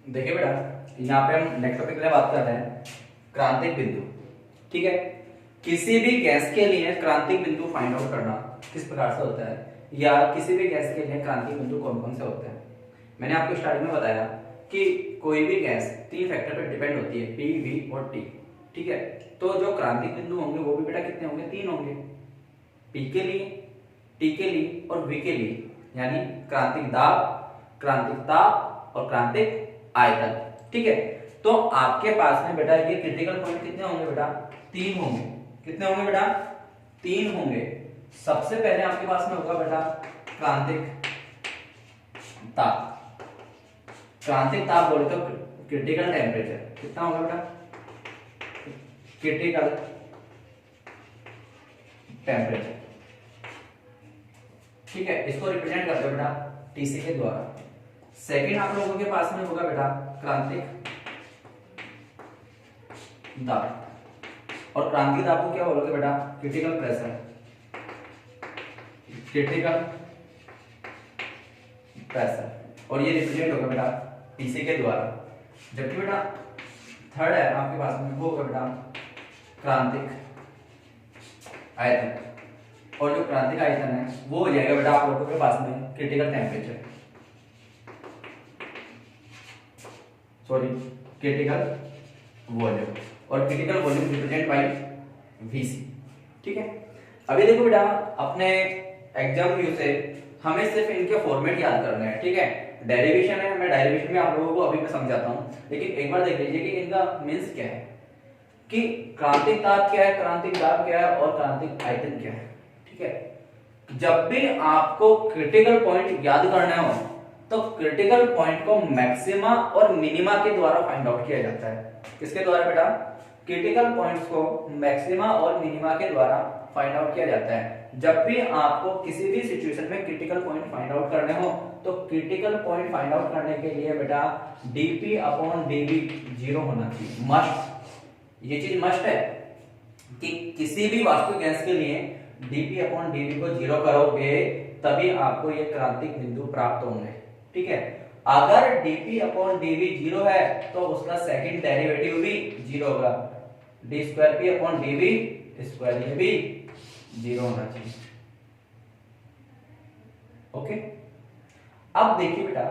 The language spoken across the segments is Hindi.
देखिए बेटा, यहाँ पे हम नेक्स्ट टॉपिक के लिए बात कर रहे हैं क्रांतिक बिंदु। ठीक है, किसी भी गैस के लिए क्रांतिक बिंदु फाइंड आउट करना किस प्रकार से होता है, या किसी भी गैस के लिए क्रांतिक बिंदु कौन कौन से होते हैं। मैंने आपको स्टार्टिंग में बताया कि कोई भी गैस तीन फैक्टर पर डिपेंड होती है, पी, वी और टी। ठीक है, तो जो क्रांतिक बिंदु होंगे वो भी बेटा कितने होंगे, तीन होंगे, पी के लिए, टी के लिए और वी के लिए, यानी क्रांतिक दाब, क्रांतिक ताप और क्रांतिक आयतन। ठीक है, तो आपके पास में बेटा ये क्रिटिकल पॉइंट कितने होंगे बेटा, तीन होंगे। कितने होंगे बेटा, तीन होंगे। सबसे पहले आपके पास में होगा बेटा क्रांतिक ताप। क्रांतिक ताप बोले तो क्रिटिकल टेम्परेचर कितना होगा बेटा, क्रिटिकल टेम्परेचर। ठीक है, इसको रिप्रेजेंट करते हैं बेटा टीसी के द्वारा। सेकंड आप लोगों के पास में होगा बेटा क्रांतिक दाब, और क्रांतिक दाब को क्या बोलोगे बेटा, क्रिटिकल प्रेशर। क्रिटिकल प्रेशर, और ये रिप्रेजेंट होगा बेटा टीसी के द्वारा। जबकि बेटा थर्ड है आपके पास में, वो होगा बेटा क्रांतिक आयतन, और जो क्रांतिक आयतन है वो हो जाएगा बेटा आप लोगों के पास में critical temperature, sorry critical volume, और critical volume represent by VC. ठीक है, अभी देखो बेटा अपने एग्जाम व्यू से हमें सिर्फ इनके फॉर्मेट याद करने हैं। ठीक है, डेरिवेशन है, मैं डेरिवेशन में आप लोगों को अभी मैं समझाता हूं, लेकिन एक बार देख लीजिए कि इनका मींस क्या है, कि क्रांतिक ताप क्या है, क्रांतिक दाब क्या है और क्रांतिक आयतन क्या है। ठीक है, जब भी आपको क्रिटिकल पॉइंट याद करना हो तो क्रिटिकल पॉइंट को मैक्सिमा और मिनिमा के द्वारा फाइंड आउट किया जाता है। किसके द्वारा बेटा, क्रिटिकल पॉइंट्स को मैक्सिमा और मिनिमा के द्वारा फाइंड आउट किया जाता है। जब भी आपको किसी भी सिचुएशन में क्रिटिकल पॉइंट फाइंड आउट करने हो तो क्रिटिकल पॉइंट फाइंड आउट करने के लिए बेटा डीपी अपॉन डीवी जीरो होना चाहिए, मस्ट। ये चीज मस्ट है कि किसी भी वास्तविक गैस के लिए डीपी अपॉन डीवी को जीरो करोगे तभी आपको ये क्रांतिक बिंदु प्राप्त होंगे। ठीक है, अगर dp अपॉन dv जीरो है तो उसका सेकंड डेरिवेटिव भी जीरो होगा, d square p upon dv square ये भी जीरो होना चाहिए। ओके, अब देखिए बेटा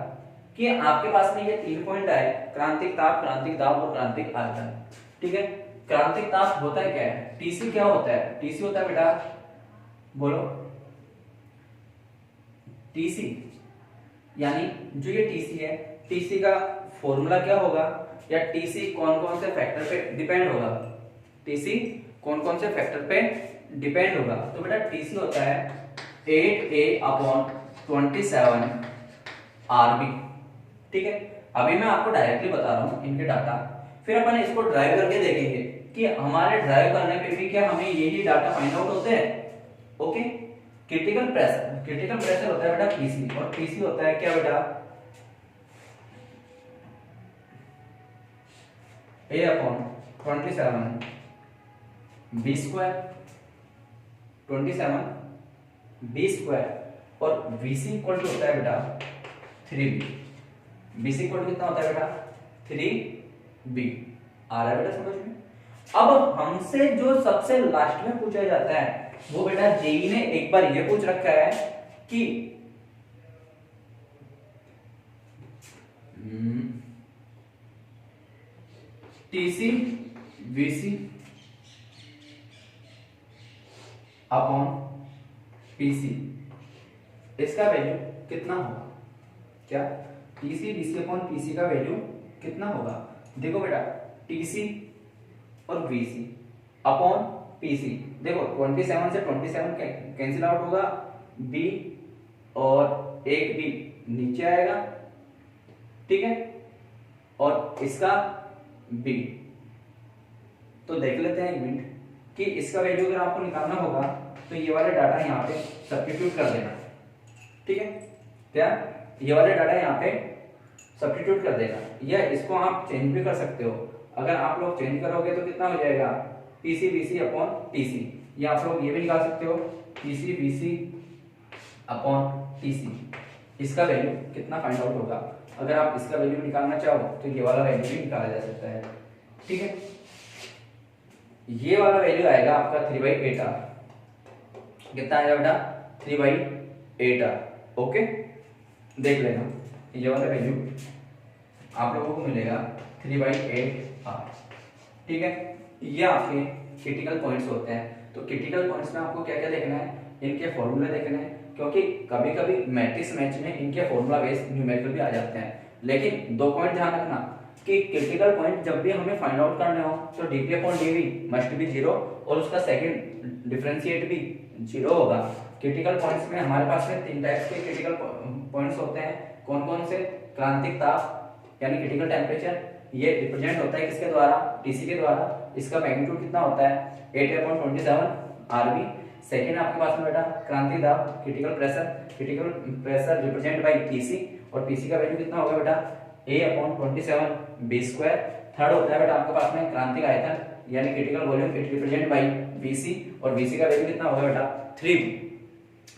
कि आपके पास में ये तीन पॉइंट आए, क्रांतिक ताप, क्रांतिक दाब और क्रांतिक आयतन। ठीक है, क्रांतिक ताप होता है क्या है, टीसी क्या होता है, टीसी होता है बेटा, बोलो टीसी, यानी जो ये टीसी है, टीसी का फॉर्मूला क्या होगा, या टीसी कौन कौन से फैक्टर पे डिपेंड होगा, टीसी कौन कौन से फैक्टर पे डिपेंड होगा। तो बेटा टीसी होता है 8a अपॉन 27 आरबी। ठीक है, अभी मैं आपको डायरेक्टली बता रहा हूं इनके डाटा, फिर अपन इसको ड्राइव करके देखेंगे कि हमारे ड्राइव करने पे भी क्या हमें यही डाटा फाइंड आउट होते हैं। Okay, critical pressure, critical pressure होता है बेटा पीसी, और पीसी होता है क्या बेटा, A upon 27 B square, 27 B square, और वीसी इक्वल टू होता है बेटा 3b। बीसी इक्वल टू कितना होता है बेटा, 3b। आ रहा है बेटा समझ में। अब हमसे जो सबसे लास्ट में पूछा जाता है वो बेटा जेई ने एक बार ये पूछ रखा है कि टीसी वीसी अपॉन पीसी, इसका वैल्यू कितना होगा, क्या टीसी वीसी अपॉन पीसी का वैल्यू कितना होगा। देखो बेटा टीसी और वीसी अपॉन पीसी, देखो 27 से 27 कैंसिल आउट होगा, बी और एक बी नीचे आएगा। ठीक है, और इसका बी, तो देख लेते हैं एक मिनट कि इसका वैल्यू अगर आपको निकालना होगा तो ये वाले डाटा यहाँ पे सब्स्टिट्यूट कर देना। ठीक है, क्या ये वाले डाटा यहाँ पे सब्स्टिट्यूट कर देना, या इसको आप चेंज भी कर सकते हो। अगर आप लोग चेंज करोगे तो कितना हो जाएगा, टीसी वीसी अपॉन टीसी, या आप लोग ये भी निकाल सकते हो टीसी वीसी अपॉन टीसी। इसका वैल्यू कितना फाइंड आउट होगा। अगर आप इसका वैल्यू निकालना चाहो तो ये वाला वैल्यू भी निकाला जा सकता है। ठीक है, ये वाला वैल्यू आएगा आपका 3/8r। कितना आएगा बेटा? 3/8r। ओके, देख लेना ये वाला वैल्यू आप लोगों को मिलेगा 3/8r। ठीक है, ये आपके क्रिटिकल पॉइंट्स होते हैं। तो क्रिटिकल पॉइंट्स में आपको क्या क्या देखना है, इनके फॉर्मूले देखने हैं, क्योंकि कभी कभी मैट्रिक्स मैच में इनके फॉर्मूला बेस्ड न्यूमेरिकल भी आ जाते हैं। लेकिन दो पॉइंट ध्यान रखना कि क्रिटिकल पॉइंट जब भी हमें फाइंड आउट करने हो तो dp/dv मस्ट बी 0 और उसका सेकंड डिफरेंशिएट भी 0 होगा। क्रिटिकल पॉइंट्स में हमारे पास में तीन टाइप्स के क्रिटिकल पॉइंट्स होते हैं। कौन कौन से? क्रांतिक ताप यानी क्रिटिकल टेम्परेचर, ये रिप्रेजेंट होता है किसके द्वारा? टीसी के द्वारा। इसका मैग्नीट्यूड कितना होता है? 8/27 आरबी। सेकंड आपके पास में बेटा क्रांतिक दाब, critical pressure represent by PC, और पीसी का वैल्यू कितना होगा बेटा? A/27 B square. थर्ड होता है बेटा आपके पास में क्रांतिक आयतन यानी critical volume, it represent by VC, और वीसी का वैल्यू कितना होगा बेटा? 3।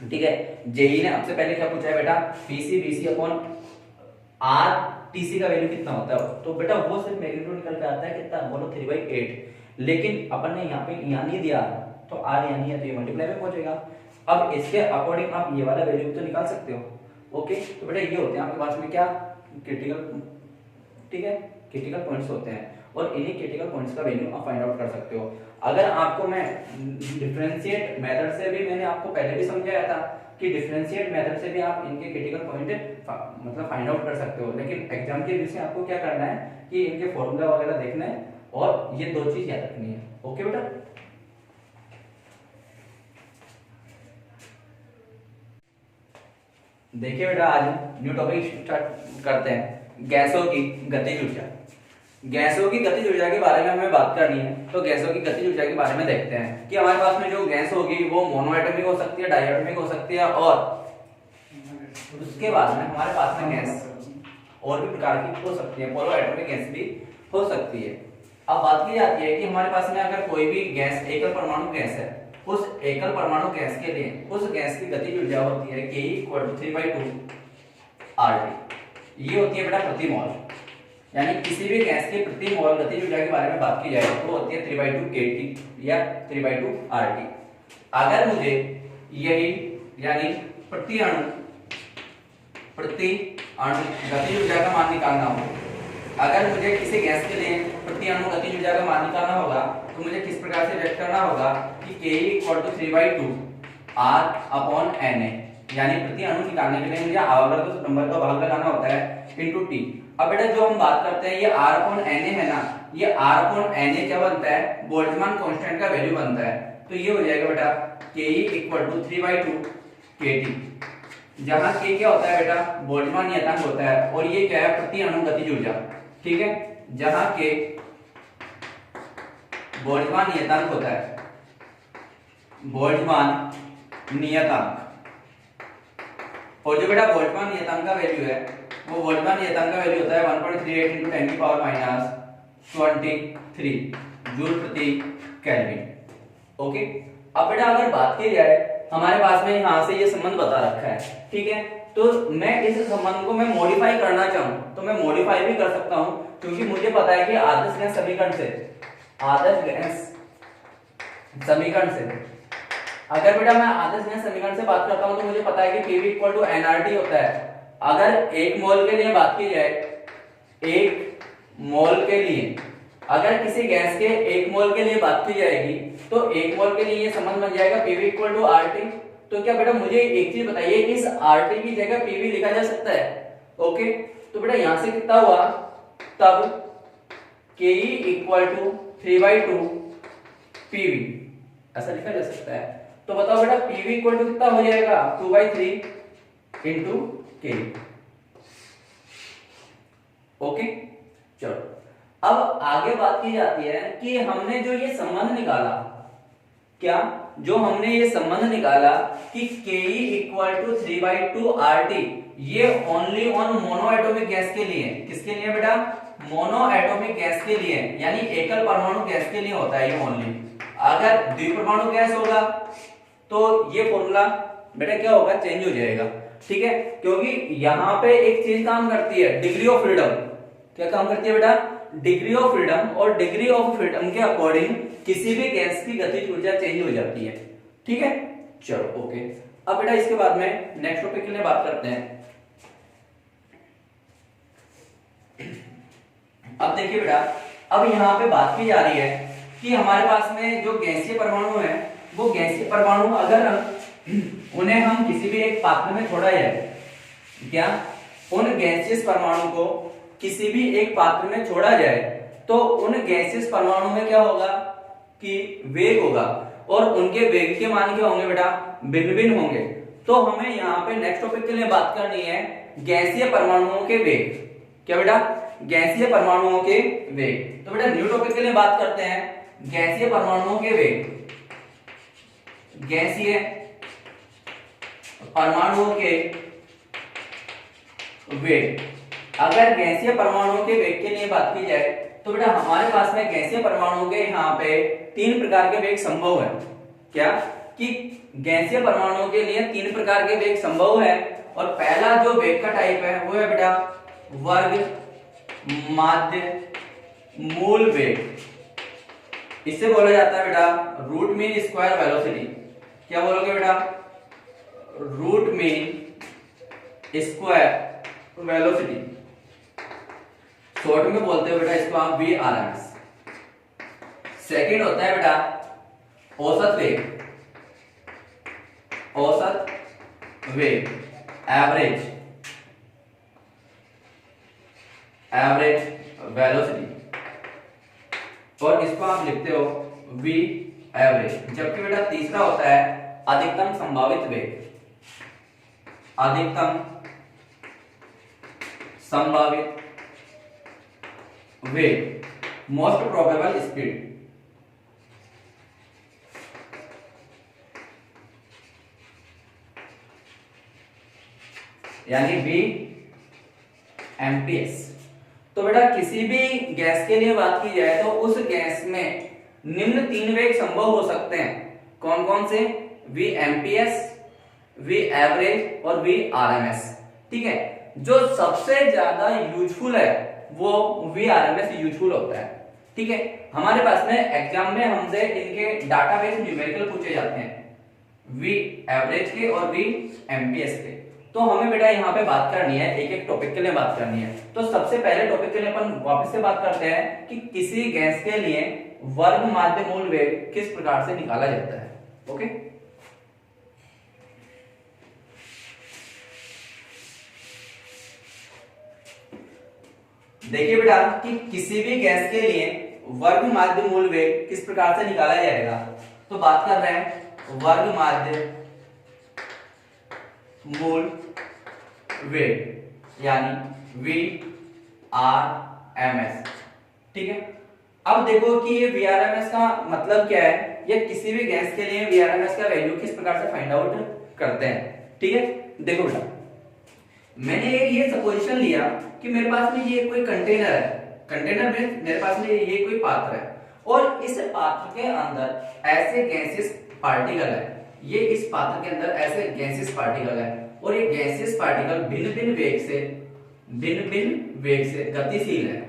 ठीक है, जेई ने आपसे पहले क्या पूछा है बेटा? PC VC upon R TC का वैल्यू कितना होता है। तो बेटा वो सिर्फ मैग्नीट्यूड निकल के आता है कितना? बोलो 3/8। लेकिन अपन ने यहाँ पे यहाँ नहीं दिया तो आर यहाँ नहीं है तो ये मल्टीप्लाई में पहुंचेगा। अब इसके अकॉर्डिंग आप ये वाला वैल्यू तो निकाल सकते हो। ओके, तो बेटा ये होते हैं आपके पास में क्या? क्रिटिकल, ठीक है, क्रिटिकल पॉइंट्स होते हैं, और इन्हीं क्रिटिकल पॉइंट्स का वैल्यू आप फाइंड आउट कर सकते हो। अगर आपको मैं डिफरेंशिएट मेथड से भी, मैंने आपको पहले भी समझाया था कि डिफरेंशिएट मेथड से भी आप इनके क्रिटिकल पॉइंट मतलब फाइंड आउट कर सकते हो। लेकिन एग्जाम के व्यू से आपको क्या करना है कि इनके फॉर्मूला वगैरह देखना है, और ये दो चीज याद रखनी है। ओके बेटा, देखिए बेटा आज न्यू टॉपिक स्टार्ट करते हैं, गैसों की गतिज ऊर्जा। गैसों की गतिज ऊर्जा के बारे में हमें बात करनी है। तो गैसों की गतिज ऊर्जा के बारे में देखते हैं कि हमारे पास में जो गैस होगी वो मोनोएटॉमिक हो सकती है, डायएटॉमिक हो सकती है, और उसके बाद में हमारे पास में गैस और भी प्रकार की हो सकती है, पॉलीएटॉमिक गैस भी हो सकती है। अब बात की जाती है कि हमारे पास में अगर कोई भी गैस एकल परमाणु गैस है, उस एकल परमाणु गैस के लिए उस गैस की गतिज ऊर्जा होती है Ke = 3/2 RT। ये होती है बेटा प्रति मोल, यानी किसी भी गैस के प्रति मोल गतिज ऊर्जा के बारे में बात की जाए तो होती है 3/2 kT या 3/2 RT। अगर मुझे यही यानी प्रति अणु गतिज ऊर्जा का मान निकालना हो, अगर मुझे किसी गैस के लिए प्रति अणु गतिज ऊर्जा का मान निकालना होगा तो मुझे किस प्रकार से व्यक्त करना होगा कि Ke = 3/2 R/Na, यानी प्रति अणु निकालने के लिए मुझे आवर्त नंबर का भाग लगाना होता है इनटू T। अब बेटा जो हम बात करते हैं ये R/Na है ना, ये R/Na क्या बनता है? बोल्ट्जमान कांस्टेंट का वैल्यू बनता है। तो ये हो जाएगा बेटा Ke = 3/2 kT, जहां K क्या होता है बेटा? बोल्ट्जमान नियतांक होता है, और ये क्या है? प्रति अणु गतिज ऊर्जा। ठीक है, जहां K बोल्ट्जमान नियतांक होता है, बोल्ट्जमान नियतांक, और जो बेटा बोल्ट्जमान नियतांक का वैल्यू है वो बोल्ट्जमान नियतांक का वैल्यू होता है 1.38 × 10⁻23 जूल प्रति केल्विन। ओके, अब बेटा अगर बात की जाए हमारे पास में यहाँ से ये संबंध बता रखा है, ठीक है, तो मैं इस संबंध को मैं मॉडिफाई करना चाहूँ तो मैं मॉडिफाई भी कर सकता हूँ, क्योंकि मुझे पता है कि आदर्श गैस समीकरण से अगर बेटा मैं आदर्श गैस समीकरण से बात करता हूं तो मुझे पता है कि PV = nRT होता है। अगर एक मोल के लिए बात की जाए, एक मोल के लिए अगर किसी गैस के एक मोल के लिए बात की जाएगी तो एक मोल के लिए ये संबंध बन जाएगा PV = RT। तो क्या बेटा मुझे एक चीज बताइए, इस RT की जगह PV लिखा जा सकता है? ओके, तो बेटा यहां से कितना हुआ? तब Ke = 3/2 PV ऐसा लिखा जा सकता है। तो बताओ बेटा PV = कितना हो जाएगा? 2/3 × K। ओके, चलो अब आगे बात की जाती है कि हमने जो ये संबंध निकाला, क्या जो हमने ये संबंध निकाला कि Ke = 3/2 RT, ये ओनली ऑन मोनोएटॉमिक गैस के लिए, किसके लिए बेटा? मोनोएटॉमिक गैस के लिए, यानी एकल परमाणु गैस के लिए होता है ये ओनली। अगर द्विपरमाणु गैस होगा तो ये फॉर्मूला बेटा क्या होगा? चेंज हो जाएगा। ठीक है, क्योंकि यहाँ पे एक चीज काम करती है, डिग्री ऑफ फ्रीडम। क्या काम करती है बेटा? डिग्री ऑफ फ्रीडम, और डिग्री ऑफ फ्रीडम के अकॉर्डिंग किसी भी गैस की गतिज ऊर्जा चेंज हो जाती है। ठीक है, चलो ओके। अब बेटा इसके बाद में नेक्स्ट टॉपिक के लिए बात करते हैं। अब देखिए बेटा, अब यहाँ पे बात की जा रही है कि हमारे पास में जो गैसीय परमाणु है, वो गैसीय परमाणु अगर उन्हें हम किसी भी एक पात्र में छोड़ा जाए, क्या उन गैसीय परमाणु को किसी भी एक पात्र में छोड़ा जाए, तो उन गैसीय परमाणु में क्या होगा कि वेग होगा, और उनके वेग के मान क्या होंगे बेटा? भिन्न भिन्न होंगे। तो हमें यहाँ पे नेक्स्ट टॉपिक के लिए बात करनी है गैसीय परमाणुओं के वेग। क्या बेटा? गैसीय परमाणुओं के वेग। तो बेटा न्यू टॉपिक के लिए बात करते हैं गैसीय परमाणुओं के वेग। गैसीय परमाणुओं के वेग। अगर गैसीय परमाणुओं के वेग के लिए बात की जाए, तो बेटा हमारे पास में गैसीय परमाणुओं के यहाँ पे 3 प्रकार के वेग संभव है। क्या कि गैसीय परमाणुओं के लिए 3 प्रकार के वेग संभव है, और पहला जो वेग का टाइप है वो है बेटा वर्ग माध्य मूल वेग। इससे बोला जाता है बेटा रूट मीन स्क्वायर वेलोसिटी। क्या बोलोगे बेटा? Root mean square velocity. Short में बोलते हो बेटा इसको आप VRMS। सेकंड होता है बेटा औसत वेग। औसत वेग एवरेज वेलोसिटी, और इसको आप लिखते हो V एवरेज। जबकि बेटा तीसरा होता है अधिकतम संभावित वेग। अधिकतम संभावित वेग मोस्ट प्रोबेबल स्पीड। यानी VMPS। तो बेटा किसी भी गैस के लिए बात की जाए तो उस गैस में निम्न 3 वेग संभव हो सकते हैं। कौन कौन से? VMPS, V एवरेज और VRMS। ठीक है, जो सबसे ज्यादा यूजफुल है वो VRMS यूजफुल होता है। ठीक है, हमारे पास में एग्जाम में हमसे इनके डाटाबेस न्यूमेरिकल पूछे जाते हैं, V एवरेज के और VMPS के। तो हमें बेटा यहाँ पे बात करनी है, एक एक टॉपिक के लिए बात करनी है। तो सबसे पहले टॉपिक के लिए अपन वापस से बात करते हैं कि किसी गैस के लिए वर्ग माध्य मूल वेग किस प्रकार से निकाला जाता है। ओके, देखिए बेटा कि किसी भी गैस के लिए वर्ग माध्य मूल वेग किस प्रकार से निकाला जाएगा। तो बात कर रहे हैं वर्ग माध्य मूल वेग यानी VRMS। ठीक है, अब देखो कि ये VRMS का मतलब क्या है, या किसी भी गैस के लिए VRMS का वैल्यू किस प्रकार से फाइंड आउट करते हैं। ठीक है, देखो बेटा मैंने ये सपोजिशन लिया कि मेरे पास में ये कोई कंटेनर है। कंटेनर में मेरे पास में ये कोई पात्र है, और इस पात्र के अंदर ऐसे गैसेस पार्टिकल है। ये इस पात्र के अंदर ऐसे गैसेस पार्टिकल है, और ये गैसेस पार्टिकल भिन्न भिन्न वेग से गतिशील है।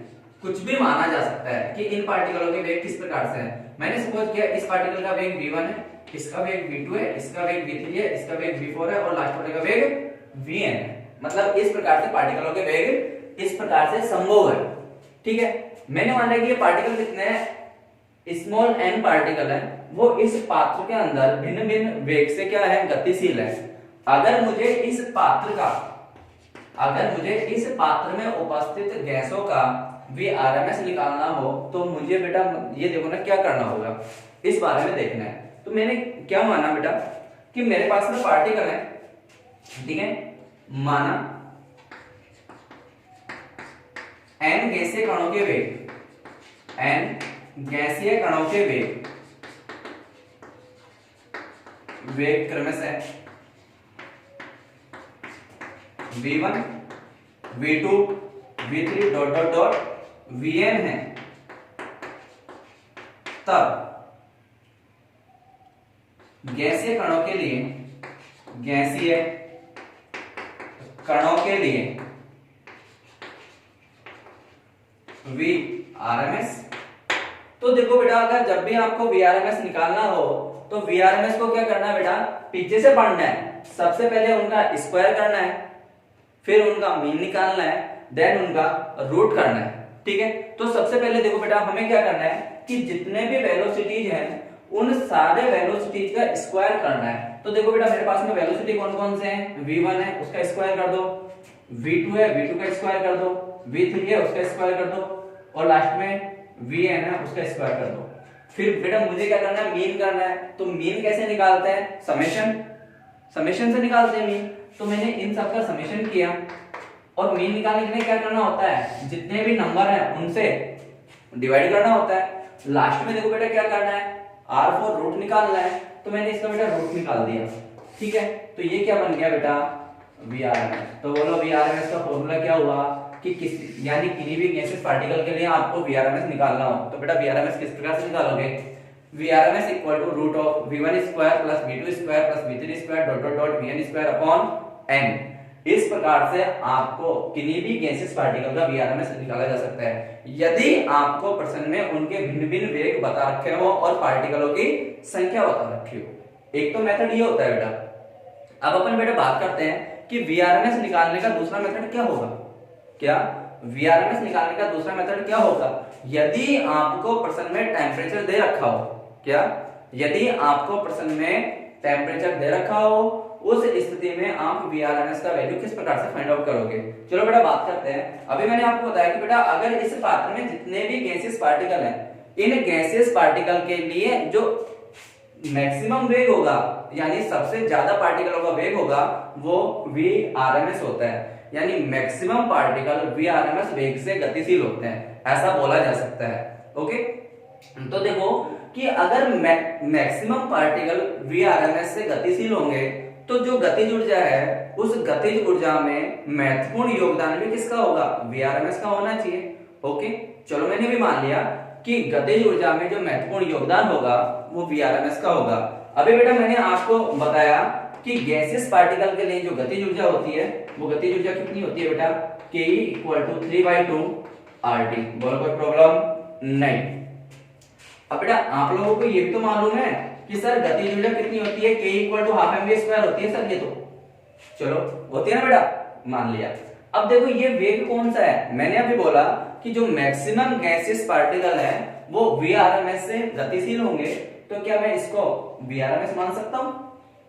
कुछ भी माना जा सकता है कि इन पार्टिकलों के वेग किस प्रकार से है। मैंने सपोज किया इस पार्टिकल का वेग v1 है, इसका वेग v2 है, इसका वेग v3 है, इसका वेग v4 है, और लास्ट वाले का वेग vn है। मतलब इस प्रकार से पार्टिकलों के वेग इस प्रकार से संभव है। ठीक है, मैंने माना कि ये पार्टिकल कितने हैं, स्मॉल n पार्टिकल है, वो इस पात्र के अंदर भिन्न भिन्न वेग से क्या है, गतिशील है। अगर मुझे इस पात्र में उपस्थित गैसों का VRMS निकालना हो, तो मुझे बेटा ये देखो ना क्या करना होगा, इस बारे में देखना है। तो मैंने क्या माना बेटा कि मेरे पास में पार्टिकल है। ठीक है, माना n गैसीय कणों के वेग, n गैसीय कणों के वेग क्रमशः v1 v2 v3 dot dot dot vn है, तब गैसीय कणों के लिए गैसीय कणों के लिए VRMS। तो देखो बेटा, अगर जब भी आपको VRMS निकालना हो तो VRMS को क्या करना है बेटा, पीछे से पढ़ना है। सबसे पहले उनका स्क्वायर करना है, फिर उनका मीन निकालना है, देन उनका रूट करना है। ठीक है, तो सबसे पहले देखो बेटा, हमें क्या करना है कि जितने भी वेलोसिटीज हैं उन सारे वेलोसिटीज का स्क्वायर करना है। तो देखो बेटा, मेरे पास में वेलोसिटी कौन कौन से हैं, v1 है उसका स्क्वायर कर दो, v2 है v2 का स्क्वायर कर दो, v3 है उसका स्क्वायर कर दो, और लास्ट में vn है उसका स्क्वायर कर दो। फिर बेटा मुझे क्या करना है, मीन करना है। तो मीन कैसे निकालते हैं, समेशन से निकालते हैं मीन। तो मैंने इन सब का समेशन किया, और मीन निकालने के लिए क्या करना होता है, जितने भी नंबर हैं उनसे डिवाइड करना होता है। लास्ट में देखो बेटा क्या करना है, R4 रूट निकालना है। तो मैंने इसका बेटा रूट निकाल दिया। ठीक है, तो ये क्या बन गया बेटा, VRMS। तो बोलो VRMS का फॉर्मूला क्या हुआ कि यानी किसी भी गैसेस पार्टिकल के लिए आपको VRMS निकालना हो तो बेटा VRMS किस प्रकार से निकालोगे, VRMS equal to root of v1 square plus v2 square plus v3 square dot dot dot vn square upon n। इस प्रकार से आपको किसी भी गैसेस पार्टिकल का VRMS निकाला जा सकता है यदि आपको प्रश्न में उनके भिन्न भिन्न वेग बता रखे हो और पार्टिकलों की संख्या बता रखी हो। एक तो मेथड ये होता है बेटा। अब अपन बेटा बात करते हैं कि VRMS निकालने का दूसरा मेथड क्या होगा। क्या VRMS निकालने का दूसरा मेथड क्या होगा, यदि आपको प्रश्न में टेम्परेचर दे रखा हो, क्या यदि आपको प्रश्न में टेम्परेचर दे रखा हो, उस स्थिति में आप VRMS का वैल्यू किस प्रकार से फाइंड आउट करोगे। चलो बेटा बात करते हैं। अभी मैंने आपको बताया कि बेटा अगर इस पात्र में जितने भी गैसेस पार्टिकल हैं, इन गैसेस पार्टिकल के लिए जो मैक्सिमम वेग होगा यानी सबसे ज्यादा पार्टिकलों का वेग होगा वो VRMS होता है। यानी मैक्सिमम पार्टिकल VRMS वेग से गतिशील होते हैं, ऐसा बोला जा सकता है। ओके, तो देखो कि अगर मैक्सिमम पार्टिकल VRMS से गतिशील होंगे तो जो गतिज ऊर्जा है उस गतिज ऊर्जा में महत्वपूर्ण योगदान भी किसका होगा, VRMS का होना चाहिए। ओके, चलो मैंने भी मान लिया कि गतिज ऊर्जा में जो महत्वपूर्ण योगदान होगा वो VRMS का होगा। अभी बेटा मैंने आपको बताया कि गैसेस पार्टिकल के लिए जो गतिज ऊर्जा होती है वो गतिज ऊर्जा कितनी होती है बेटा, Ke इक्वल टू 3/2 RT। बोलो कोई प्रॉब्लम नहीं। अब बेटा आप लोगों को ये भी तो मालूम है कि सर गतिज ऊर्जा कितनी होती है, K equal to half mv square होती है सर, ये तो चलो होती है ना बेटा, मान लिया। अब देखो ये वेग कौन सा है, मैंने अभी बोला कि जो मैक्सिमम गैसेस पार्टिकल है वो VRMS से गतिशील होंगे। तो क्या मैं इसको VRMS मान सकता हूं,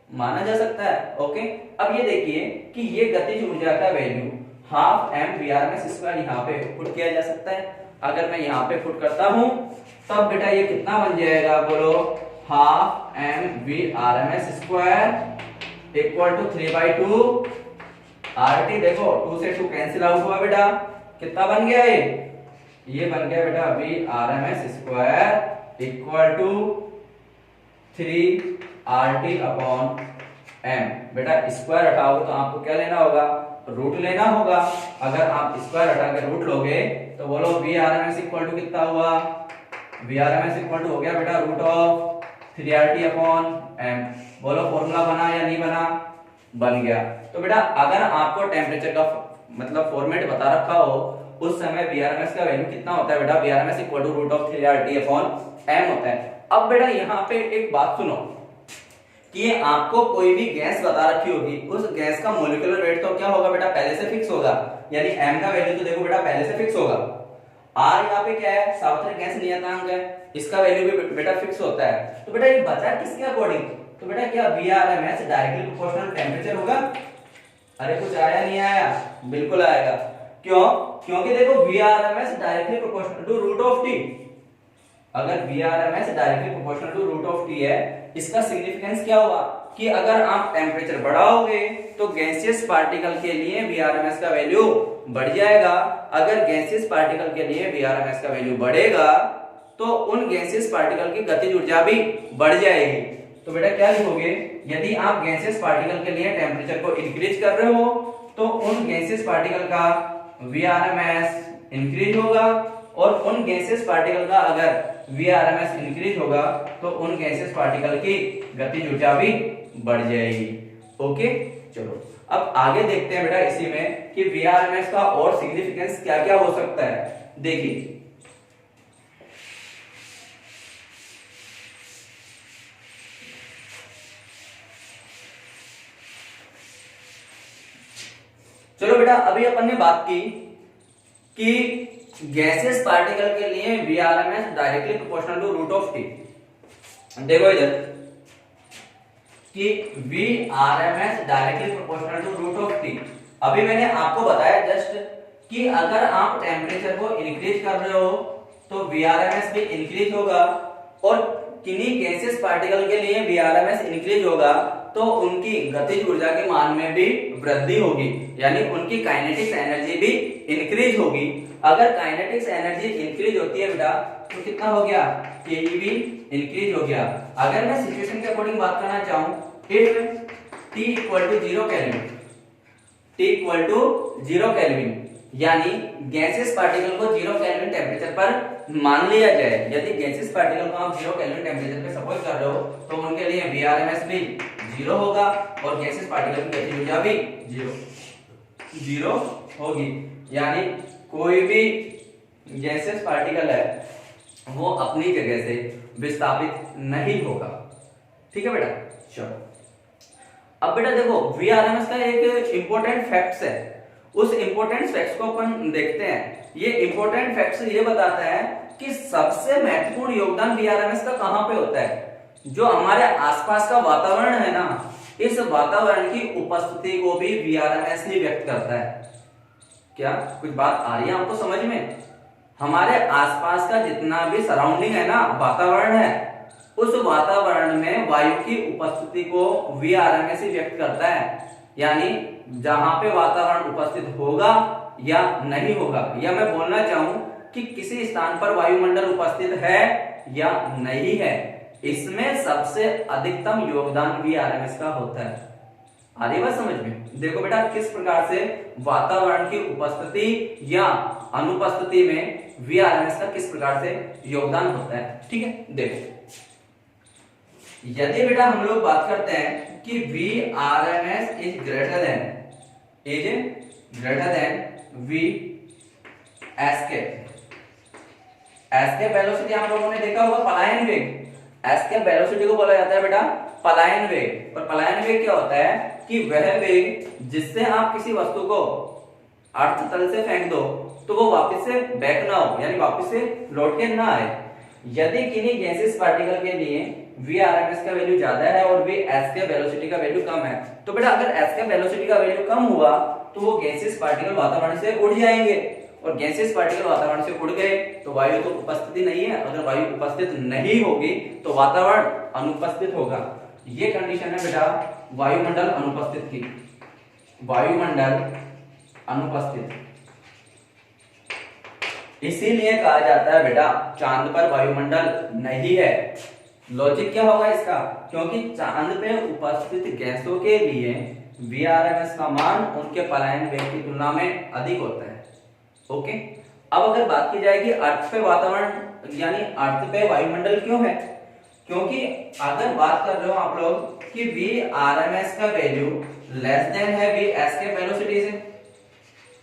माना जा सकता है। ओके, अब ये देखिए कि ये गतिज ऊर्जा का value half m VRMS square यहाँ पे पुट किया जा सकता है। अगर मैं यहाँ पे पुट करता हूं तब बेटा ये कितना बन जाएगा, बोलो half m VRMS square equal to 3/2 RT। देखो 2 से 2 कैंसिल आउट हुआ बेटा, कितना बन गया ये बन गया बेटा VRMS square equal to 3 RT upon m। बेटा स्क्वायर हटाओगे तो आपको क्या लेना होगा, रूट लेना होगा। अगर आप स्क्वायर हटा के रूट लोगे तो बोलो VRMS इक्वल टू कितना हुआ, VRMS इक्वल टू हो गया बेटा root of 3RT upon m। बोलो फॉर्मूला बना या नहीं बना, बन गया। तो बेटा अगर आपको टेम्परेचर का मतलब फॉर्मेट बता रखा हो उस समय VRMS का वैल्यू कितना होता है बेटा, VRMS equal to root of 3RT upon m होता है। अब बेटा यहाँ पे एक बात सुनो कि आपको कोई भी गैस बता रखी होगी, उस गैस का मोलिकुलर वेट तो क्या होगा बेटा, पहले से फिक्स होगा। यानी m का वैल्यू तो देखो बेटा पहले से फिक्स होगा। r यहाँ पे क्या है, सार्वत्रिक गैस नियतांक है, इसका वैल्यू भी बेटा फिक्स होता है। तो बेटा ये बचा किसके अकॉर्डिंग, तो बेटा क्या VRMS डायरेक्टली प्रोपोर्शनल टेम्परेचर होगा। अरे कुछ आया नहीं आया, बिल्कुल आएगा। क्यों, क्योंकि देखो VRMS directly proportional to root of t। अगर VRMS directly proportional to root of t है, इसका सिग्निफिकेंस क्या हुआ कि अगर आप टेम्परेचर बढ़ाओगे तो गैसियस पार्टिकल के लिए VRMS का वैल्यू बढ़ जाएगा। अगर गैसियस पार्टिकल के लिए VRMS का वैल्यू बढ़ेगा तो उन गैसियस पार्टिकल की गतिज ऊर्जा भी बढ़ जाएगी। तो बेटा क्या लिखोगे, यदि आप गैसियस पार्टिकल के लिए टेम्परेचर को इंक्रीज कर रहे हो तो उन गैसियस पार्टिकल का VRMS इंक्रीज होगा, और उन गैसियस पार्टिकल का अगर VRMS इंक्रीज होगा तो उन गैसियस पार्टिकल की गतिज ऊर्जा भी बढ़ जाएगी। ओके, चलो अब आगे देखते हैं बेटा इसी में कि वीआरएमएस का और सिग्निफिकेंस क्या क्या हो सकता है। देखिए चलो बेटा अभी अपन ने बात की कि गैसियस पार्टिकल के लिए VRMS directly proportional to root of T. देखो इधर कि VRMS directly proportional to root of T. अभी मैंने आपको बताया जस्ट कि अगर आप टेम्परेचर को इंक्रीज कर रहे हो तो वीआरएमएस भी इंक्रीज होगा, और किन्हीं गैसियस पार्टिकल के लिए वीआरएमएस इंक्रीज होगा तो उनकी गतिज ऊर्जा के मान में भी वृद्धि होगी, यानी उनकी काइनेटिक्स एनर्जी भी इंक्रीज होगी। अगर काइनेटिक्स एनर्जी इंक्रीज होती है बेटा तो कितना हो गया, केईवी इंक्रीज हो गया। अगर मैं सिचुएशन के अकॉर्डिंग बात करना चाहूं, if T equal to 0 kelvin, T equal to 0 kelvin, यानी गैसियस पार्टिकल को 0 केल्विन टेम्परेचर पर मान लिया जाए। यदि गैसियस पार्टिकल को आप 0 केल्विन टेम्परेचर पे सपोज कर रहे हो तो उनके लिए वीआरएमएस भी 0 होगा और गैसियस पार्टिकल की गतिज ऊर्जा भी 0 होगी, यानी कोई भी गैसियस पार्टिकल है वो अपनी जगह से विस्थापित नहीं होगा। ठीक है बेटा, चलो अब बेटा देखो वीआरएमएस का एक इंपॉर्टेंट फैक्ट्स है, उस इंपॉर्टेंट फैक्ट्स को अपन देखते हैं। ये इंपॉर्टेंट फैक्ट्स ये बताता है कि सबसे महत्वपूर्ण योगदान वीआरएमएस का कहां पे होता है। जो हमारे आसपास का वातावरण है ना, इस वातावरण की उपस्थिति को भी वीआरएमएस ही व्यक्त करता है। क्या कुछ बात आ रही है आपको समझ में? हमारे आसपास का जितना भी सराउंडिंग है ना, वातावरण है, उस वातावरण में वायु की उपस्थिति को वीआरएमएस ही व्यक्त करता है। यानी जहां पे वातावरण उपस्थित होगा या नहीं होगा, या मैं बोलना चाहूं कि किसी स्थान पर वायुमंडल उपस्थित है या नहीं है, इसमें सबसे अधिकतम योगदान वीआरएमएस का होता है। आ रही बात समझ में? देखो बेटा किस प्रकार से वातावरण की उपस्थिति या अनुपस्थिति में वीआरएमएस का किस प्रकार से योगदान होता है। ठीक है, देखो यदि बेटा हम लोग बात करते हैं कि VRMS is greater than V escape velocity हम लोगों ने देखा होगा, पलायन वेग। एस्केप वेलोसिटी को बोला जाता है बेटा पलायन वेग। और पलायन वेग क्या होता है कि वह वेग जिससे आप किसी वस्तु को अर्थ तल से फेंक दो तो वो वापस से बैक ना हो, यानी वापस से लौट के ना आए। यदि किन्हीं गैसियस पार्टिकल के लिए वीआरएमएस का वैल्यू ज्यादा है और वी एस्केप वेलोसिटी का वैल्यू कम है, तो बेटा अगर एस्केप वेलोसिटी का वैल्यू कम हुआ तो वो गैसियस पार्टिकल वातावरण से उड़ जाएंगे, और गैसियस पार्टिकल वातावरण से उड़ गए तो वायु तो उपस्थिति नहीं है। अगर वायु उपस्थित नहीं होगी तो वातावरण अनुपस्थित होगा। ये कंडीशन है बेटा वायुमंडल अनुपस्थित की, वायुमंडल अनुपस्थित। इसीलिए कहा जाता है बेटा चांद पर वायुमंडल नहीं है। लॉजिक क्या होगा इसका? क्योंकि चांद पे उपस्थित गैसों के लिए वीआरएमएस का मान उनके पलायन वेग की तुलना में अधिक होता है। ओके, अब अगर बात की जाएगी अर्थ पे वातावरण यानी अर्थ पे वायुमंडल क्यों है, क्योंकि अगर बात कर रहे हो आप लोग कि वीआरएमएस का वैल्यू लेस देन है वी एस्केप वेलोसिटी से,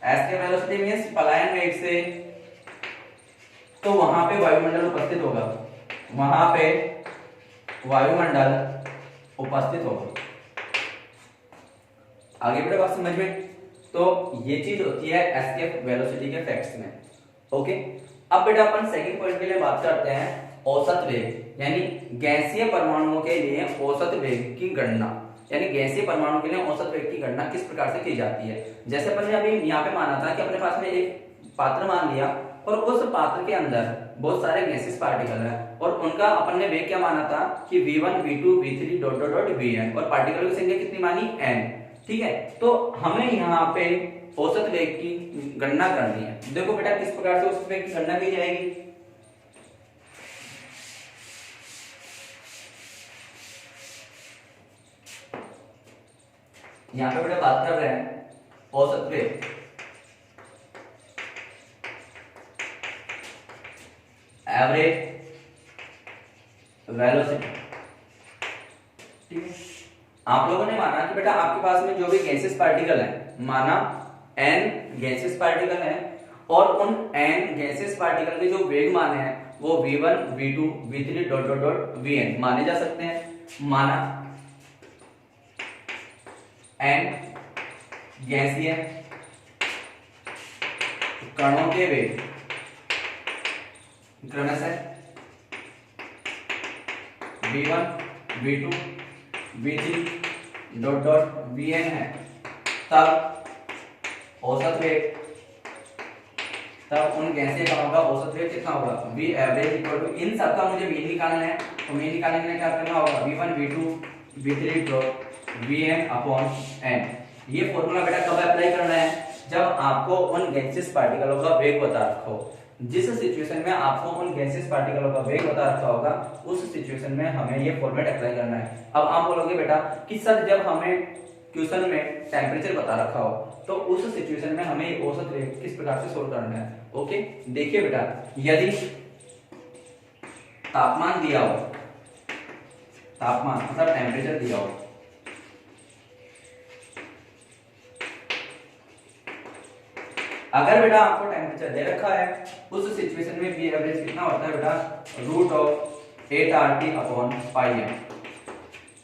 एस्केप वेलोसिटी मींस पलायन वेग से, तो वहां पे वायुमंडल उपस्थित होगा, वहां पे वायुमंडल उपस्थित होगा। आगे बढ़े बात समझ में? तो ये चीज होती है एस्केप वेलोसिटी के फैक्ट्स में। ओके, अब बेटा अपन सेकंड पॉइंट के लिए बात करते हैं औसत वेग, यानी गैसीय परमाणुओं के लिए औसत वेग की गणना, यानी गैसीय परमाणु के लिए औसत वेग की गणना किस प्रकार से की जाती है। जैसे अपन ने अभी यहाँ पे माना था कि अपने पास में एक पात्र मान लिया और उस पात्र के अंदर बहुत सारे गैसेस पार्टिकल हैं और उनका अपन ने वेग क्या माना था कि v1 v2 v3 dot dot dot vn, और पार्टिकल की संख्या कितनी मानी n। ठीक है, तो हमें यहाँ पे औसत वेग की गणना करनी है। देखो बेटा किस प्रकार से औसत वेग की गणना की जाएगी। यहाँ पे बेटा बात कर रहे हैं औसत वेग, एवरेज वेलोसिटी। ठीक है, आप लोगों ने माना कि बेटा आपके पास में जो भी गैसेस पार्टिकल है, माना n गैसेस पार्टिकल है और उन n गैसेस पार्टिकल के जो वेग माने हैं वो v1 v2 v3 dot dot dot vn माने जा सकते हैं। माना n गैसीय कणों के वेग क्रमशः v1 v2 v3 dot dot vn है, तब औसत वेग, तब उन गैसीय कणों का औसत वेग कितना होगा, v एवरेज इक्वल टू, इन सबका मुझे मीन निकालना है, तो मीन निकालने के लिए क्या करना होगा, v1 v2 v3 dot vn upon n। ये फॉर्मूला बेटा कब अप्लाई करना है, जब आपको उन गैसियस पार्टिकलों का वेग बता रखा हो। जिस सिचुएशन में आपको उन गैसियस पार्टिकलों का वेग बता रखा होगा उस सिचुएशन में हमें ये फॉर्मेट अप्लाई करना है। अब आप बोलोगे बेटा कि सर जब हमें क्वेश्चन में टेम्परेचर बता रखा हो तो उस सिचुएशन में हमें औसत वेग किस प्रकार से सोल्व करना है। ओके, देखिए बेटा, यदि तापमान दिया हो, तापमान मतलब टेम्परेचर दिया हो, अगर बेटा आपको टेम्परेचर दे रखा है उस सिचुएशन में v एवरेज कितना होता है बेटा, root of 8RT upon pi m।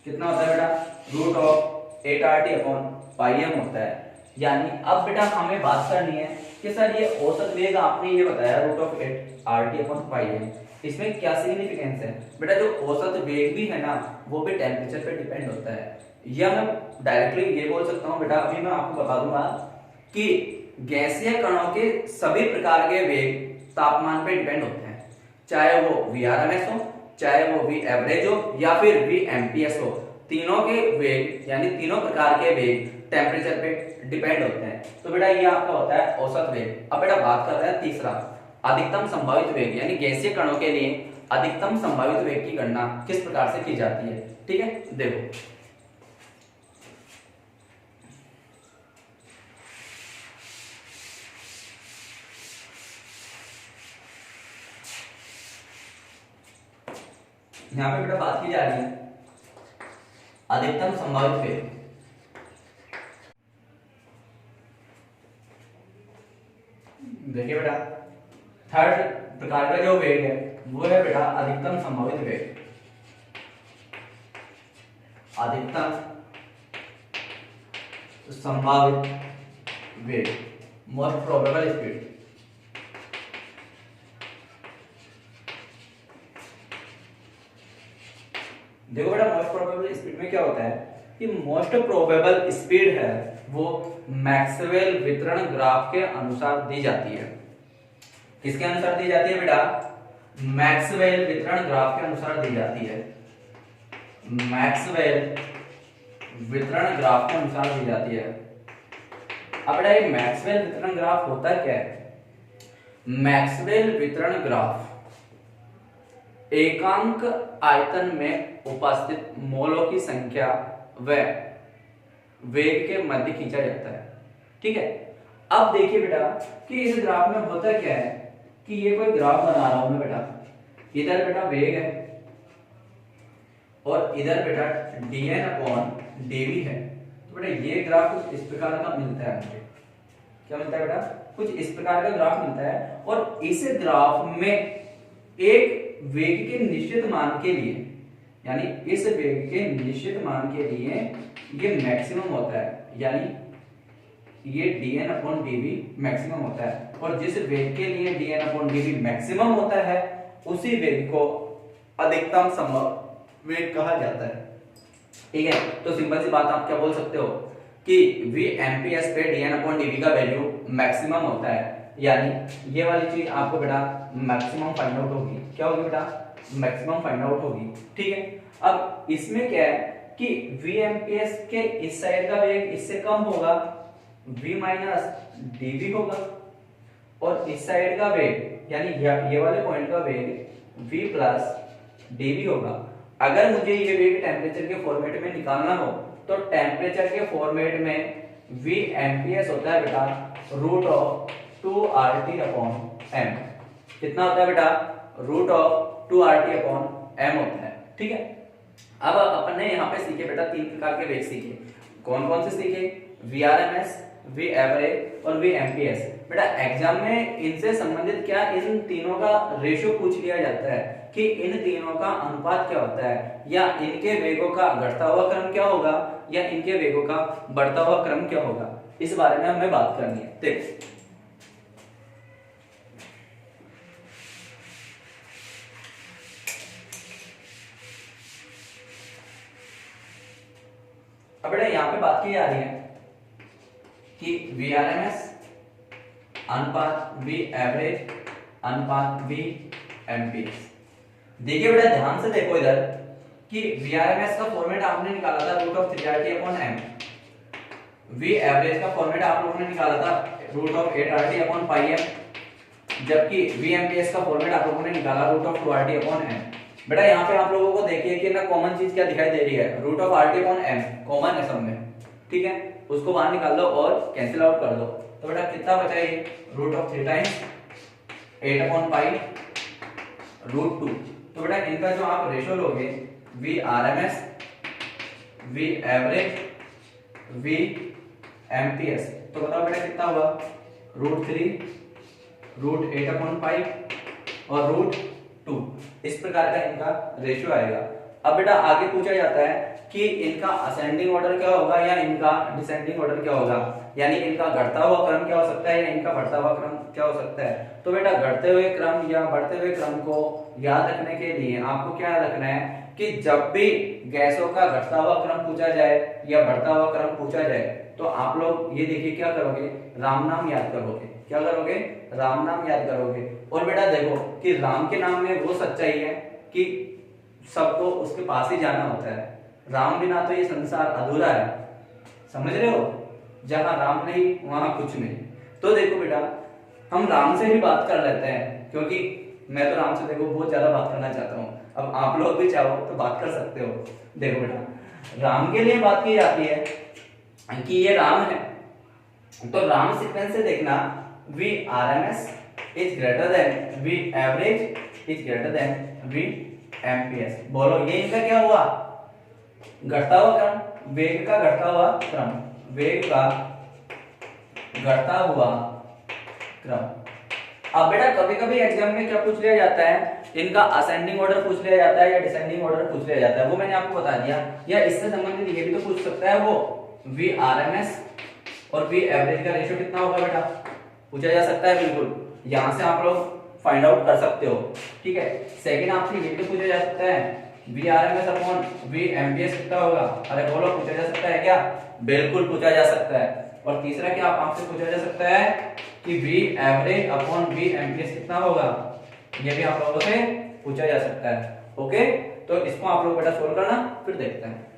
कितना होता है बेटा, root of 8RT upon pi m होता है। यानी अब बेटा हमें बात करनी है कि सर ये औसत वेग आपने ये बताया root of 8RT upon pi m, इसमें क्या सिग्निफिकेंस है बेटा, जो औसत वेग भी है ना वो भी टेम्परेचर पे डिपेंड होता है। या मैं डायरेक्टली ये बोल सकता हूँ बेटा, अभी मैं आपको बता दूंगा कि गैसीय कणों के सभी प्रकार के वेग तापमान पे डिपेंड होते हैं, चाहे वो Vrms हो, चाहे वो V एवरेज हो या फिर Vmps हो, तीनों के वेग यानी तीनों प्रकार के वेग टेम्परेचर पे डिपेंड होते हैं। तो बेटा ये आपका होता है औसत वेग। अब बेटा बात कर रहे हैं तीसरा, अधिकतम संभावित वेग, यानी गैसीय कणों के लिए अधिकतम संभावित वेग की गणना किस प्रकार से की जाती है। ठीक है, देखो यहां पे बेटा बात की जा रही है अधिकतम संभावित वेग। देखिए बेटा, थर्ड प्रकार का जो वेग है वो है बेटा अधिकतम संभावित वेग, अधिकतम संभावित वेग, मोस्ट प्रोबेबल स्पीड। देखो बेटा, मोस्ट प्रोबेबल स्पीड में क्या होता है कि मोस्ट प्रोबेबल स्पीड है वो मैक्सवेल वितरण ग्राफ के अनुसार दी जाती है। किसके अनुसार दी जाती है बेटा, मैक्सवेल वितरण ग्राफ के अनुसार दी जाती है, मैक्सवेल वितरण ग्राफ के अनुसार दी जाती है। अब बेटा ये मैक्सवेल वितरण ग्राफ होता क्या है, मैक्सवेल वितरण ग्राफ एकांक आयतन में उपस्थित मोलों की संख्या व वेग के मध्य खींचा जाता है। ठीक है, अब देखिए बेटा कि इस ग्राफ में होता क्या है कि ये कोई ग्राफ बना रहा हूं मैं बेटा, इधर बेटा वेग है और इधर बेटा dn अपॉन dv है। तो बेटा ये ग्राफ कुछ इस प्रकार का मिलता है मुझे, क्या मिलता है बेटा, कुछ इस प्रकार का ग्राफ मिलता है। और इस ग्राफ में एक वेग के निश्चित मान के लिए, यानी इस वेग के निश्चित मान के लिए ये मैक्सिमम होता है, यानी ये dn अपॉन dv मैक्सिमम होता है। और जिस वेग के लिए dn अपॉन dv मैक्सिमम होता है उसी वेग को अधिकतम संभव वेग कहा जाता है। ठीक है, तो सिंपल सी बात आप क्या बोल सकते हो कि Vmps पे dn अपॉन dv का वैल्यू मैक्सिमम होता है, यानी ये वाली चीज आपको बेटा मैक्सिमम फाइंड आउट होगी। क्या होगी बेटा, मैक्सिमम फाइंड आउट होगी। ठीक है, अब इसमें क्या है कि Vmps के इस साइड का वेग इससे कम होगा, v माइनस dv होगा, और इस साइड का वेग यानी ये वाले पॉइंट का वेग v प्लस dv होगा। अगर मुझे ये वेग टेम्परेचर के फॉर्मेट में निकालना हो तो टेम्परेचर के फॉर्मेट में Vmps होता है बेटा root of 2RT upon m। कितना होता है बेटा, root of 2RT upon m होता है। ठीक है, अब अपने यहाँ पे सीखे बेटा 3 प्रकार के वेग सीखे। कौन कौन से सीखे? वीआरएमएस, वी एवरेज और वी एमपीएस। बेटा एग्जाम में इनसे संबंधित क्या इन तीनों का रेशियो पूछ लिया जाता है कि इन तीनों का अनुपात क्या होता है, या इनके वेगों का घटता हुआ क्रम क्या होगा, या इनके वेगों का बढ़ता हुआ क्रम क्या होगा। इस बारे में हमें बात करनी है। देखो अब बेटा यहाँ पे बात की जा रही है कि वीआरएमएस अनुपात वी एवरेज अनुपात वी एमपीएस। देखिए बेटा ध्यान से देखो इधर कि वीआरएमएस का फॉर्मेट आपने निकाला था √3RT/m, वी एवरेज का फॉर्मेट आप लोगों ने निकाला था √8RT/m, जबकि वी एमपीएस का फॉर्मेट आप लोगों ने निकाला √2RT/m। बेटा यहाँ पे आप लोगों को देखिए कि ना कॉमन चीज क्या दिखाई दे रही है, √RT/m कॉमन है सब में, ठीक है, उसको बाहर निकाल दो और कैंसिल आउट कर दो। तो बेटा कितना बचा ये √3 टाइम्स 8/π √2। तो बेटा इनका जो आप रेशियो लोगे V RMS, V average, V MPS, तो बताओ बेटा कितना हुआ √3 √8/π और √2। इस प्रकार का इनका रेशियो आएगा। अब बेटा आगे पूछा जाता है कि इनका असेंडिंग ऑर्डर क्या होगा या इनका डिसेंडिंग ऑर्डर क्या होगा, यानी इनका घटता हुआ क्रम क्या हो सकता है या इनका बढ़ता हुआ क्रम क्या हो सकता है। तो बेटा घटते हुए क्रम या बढ़ते हुए क्रम को याद रखने के लिए आपको क्या याद रखना है कि जब भी गैसों का घटता हुआ क्रम पूछा जाए या बढ़ता हुआ क्रम पूछा जाए तो आप लोग ये देखिए क्या करोगे, राम नाम याद करोगे। क्या करोगे? राम नाम याद करोगे। और बेटा देखो कि राम के नाम में वो सच्चाई है कि सबको उसके पास ही जाना होता है। राम बिना तो ये संसार अधूरा है, समझ रहे हो, जहां राम नहीं वहां कुछ नहीं। तो देखो बेटा हम राम से ही बात कर लेते हैं, क्योंकि मैं तो राम से देखो बहुत ज्यादा बात करना चाहता हूँ। अब आप लोग भी चाहो तो बात कर सकते हो। देखो बेटा राम के लिए बात की जाती है कि ये राम है, तो राम सीक्वेंस से देखना V RMS is greater than V average is greater than V MPS. बोलो ये इनका क्या हुआ, घटता हुआ क्रम, वेग का घटता हुआ क्रम, वेग का घटता हुआ क्रम। अब बेटा कभी कभी एग्जाम में क्या पूछ लिया जाता है, इनका असेंडिंग ऑर्डर पूछ लिया जाता है या डिसेंडिंग ऑर्डर पूछ लिया जाता है, वो मैंने आपको बता दिया। या इससे संबंधित ये भी तो पूछ सकता है वो वी आरएमएस और वी एवरेज का रेशियो कितना होगा बेटा, पूछा जा सकता है बिल्कुल, यहां से आप लोग फाइंड आउट कर सकते हो, ठीक है। सेकंड आपसे ये भी पूछा जा सकता है V RMS upon V MPS कितना होगा, अरे बोलो पूछा जा सकता है क्या, बिल्कुल पूछा जा सकता है। और तीसरा क्या आपसे पूछा जा सकता है कि V average upon V MPS कितना होगा, ये भी आप लोगों से पूछा जा सकता है। ओके, तो इसको आप लोग बेटा सोल्व करना, फिर देखते हैं।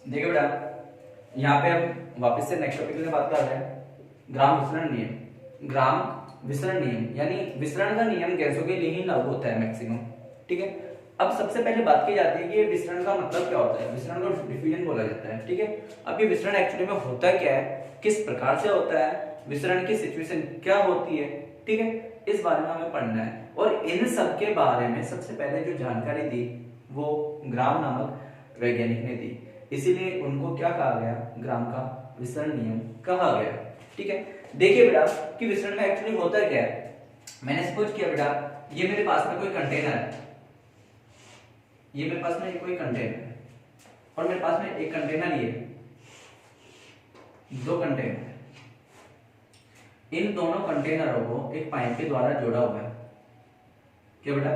देखिए बेटा यहाँ पे हम वापस से नेक्स्ट टॉपिक में बात कर रहे हैं ग्राम विसरण नियम। ग्राम विसरण नियम यानी विसरण का नियम गैसों के लिए ही लागू होता है मैक्सिमम, ठीक है। अब सबसे पहले बात की जाती है कि ये विसरण का मतलब क्या होता है, विसरण को डिफ्यूजन बोला जाता है, ठीक है। अब ये विसरण एक्चुअली में होता क्या है, किस प्रकार से होता है, विसरण की सिचुएशन क्या होती है, ठीक है, इस बारे में हमें पढ़ना है। और इन सब के बारे में सबसे पहले जो जानकारी दी वो ग्राम नामक वैज्ञानिक ने दी, इसीलिए उनको क्या कहा गया, ग्राम का विसरण नियम कहा गया, ठीक है। देखिए बेटा कि विसरण में एक्चुअली होता क्या है, मैंने सपोज किया बेटा ये मेरे पास में कोई कंटेनर है, ये मेरे पास में कोई कंटेनर है और मेरे पास में एक कंटेनर, ये दो कंटेनर, इन दोनों कंटेनरों को एक पाइप के द्वारा जोड़ा हुआ है। क्या बेटा,